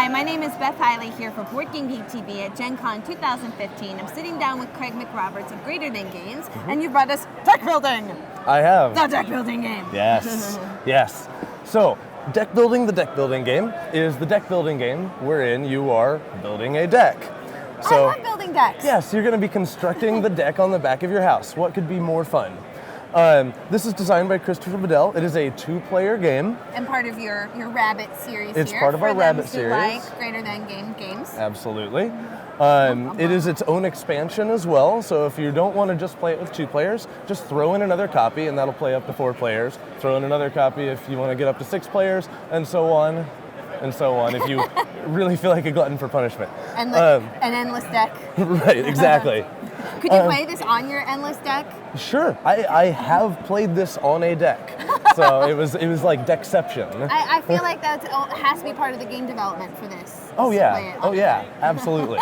Hi, my name is Beth Hiley here for Board Game Geek TV at Gen Con 2015. I'm sitting down with Craig McRoberts of Greater Than Games, and you brought us deck building. I have. The deck building game. Yes, yes. So, deck building, the deck building game, is the deck building game wherein you are building a deck. So, I love building decks. Yes, you're going to be constructing the deck on the back of your house. What could be more fun? This is designed by Christopher Bedell. It is a 2-player game. And part of your Rabbit series It's here. part of our Rabbit for series. Like Greater Than games. Absolutely. It is its own expansion as well, so if you don't want to just play it with 2 players, just throw in another copy and that'll play up to 4 players. Throw in another copy if you want to get up to 6 players, and so on and so on, if you really feel like a glutton for punishment. And an endless deck. Right, exactly. Could you play this on your endless deck? Sure, I have played this on a deck, so it was like Deckception. I feel like that has to be part of the game development for this. Oh yeah, absolutely,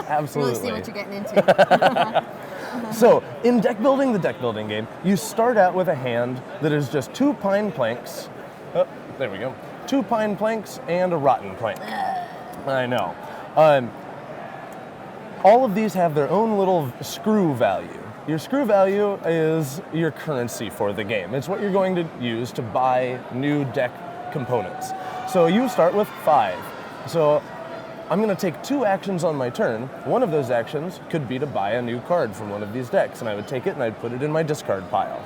absolutely. Really see what you're getting into. So, in deck building, the deck building game, you start out with a hand that is just 2 pine planks. Oh, there we go. 2 pine planks and a rotten plank. I know. All of these have their own little screw value. Your screw value is your currency for the game. It's what you're going to use to buy new deck components. So you start with 5. So I'm going to take 2 actions on my turn. One of those actions could be to buy a new card from one of these decks, and I would take it and I'd put it in my discard pile.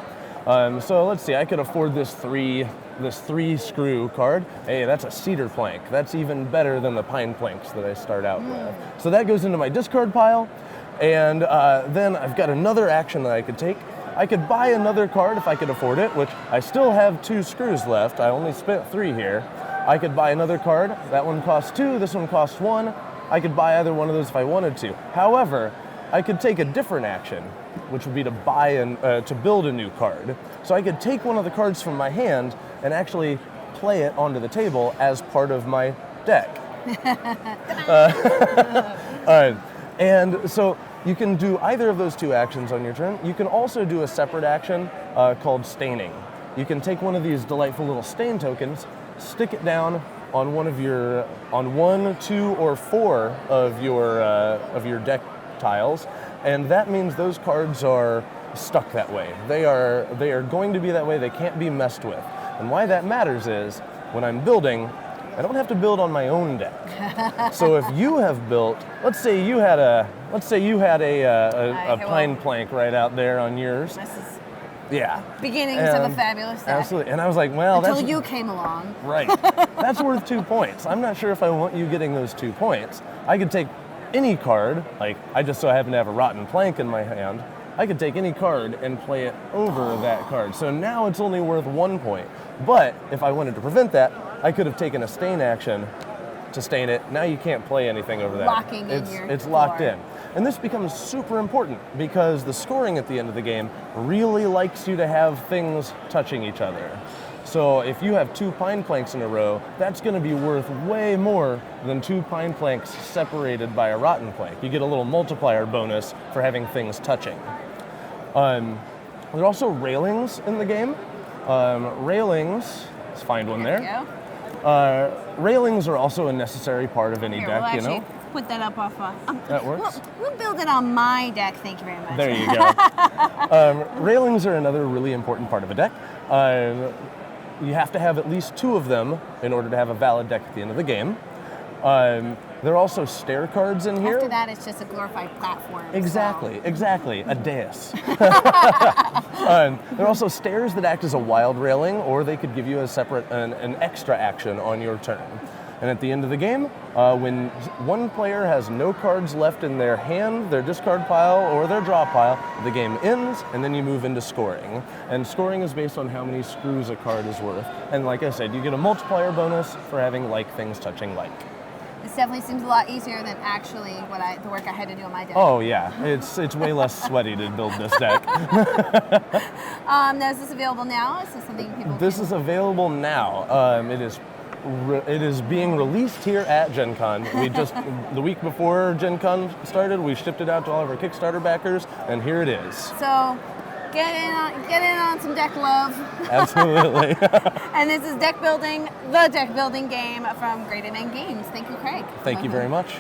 So let's see, I could afford this 3 screw card. Hey, that's a cedar plank. That's even better than the pine planks that I start out with. So that goes into my discard pile, and then I've got another action that I could take. I could buy another card if I could afford it, which I still have 2 screws left. I only spent 3 here. I could buy another card. That one costs 2, this one costs 1. I could buy either one of those if I wanted to. However, I could take a different action, which would be to buy to build a new card. So I could take one of the cards from my hand and actually play it onto the table as part of my deck. And so you can do either of those 2 actions on your turn. You can also do a separate action called staining. You can take one of these delightful little stain tokens, stick it down on on 1, 2, or 4 of your deck tiles, and that means those cards are stuck that way. They are going to be that way. They can't be messed with. And why that matters is when I'm building, I don't have to build on my own deck. So if you have built, let's say you had a pine plank right out there on yours. This is yeah. beginnings of a fabulous deck. Absolutely. And I was like, well, until you came along. Right. That's worth 2 points. I'm not sure if I want you getting those 2 points. I could take any card, like I just so happen to have a rotten plank in my hand. I could take any card and play it over that card. So now it's only worth 1 point. But if I wanted to prevent that, I could have taken a stain action to stain it. Now you can't play anything over that. It's locked in. And this becomes super important because the scoring at the end of the game really likes you to have things touching each other. So if you have 2 pine planks in a row, that's going to be worth way more than 2 pine planks separated by a rotten plank. You get a little multiplier bonus for having things touching. There are also railings in the game. Railings, let's find one there. Railings are also a necessary part of any deck, you know. Put that up off. That works. We'll build it on my deck. Thank you very much. There you go. Railings are another really important part of a deck. You have to have at least 2 of them in order to have a valid deck at the end of the game. There are also stair cards in here. After that, it's just a glorified platform. Exactly, a dais. There are also stairs that act as a wild railing, or they could give you a separate, an extra action on your turn. And at the end of the game, when one player has no cards left in their hand, their discard pile, or their draw pile, the game ends, and then you move into scoring. And scoring is based on how many screws a card is worth. And like I said, you get a multiplier bonus for having like things touching like. This definitely seems a lot easier than actually the work I had to do on my deck. Oh yeah, it's way less sweaty to build this deck. Now, is this available now? Is this something people This is available now. It is being released here at Gen Con. We just, the week before Gen Con started, we shipped it out to all of our Kickstarter backers, and here it is. So, Get in on some deck love. Absolutely. And this is Deck Building, the deck building game from Great End Games. Thank you, Craig. Thank you very much.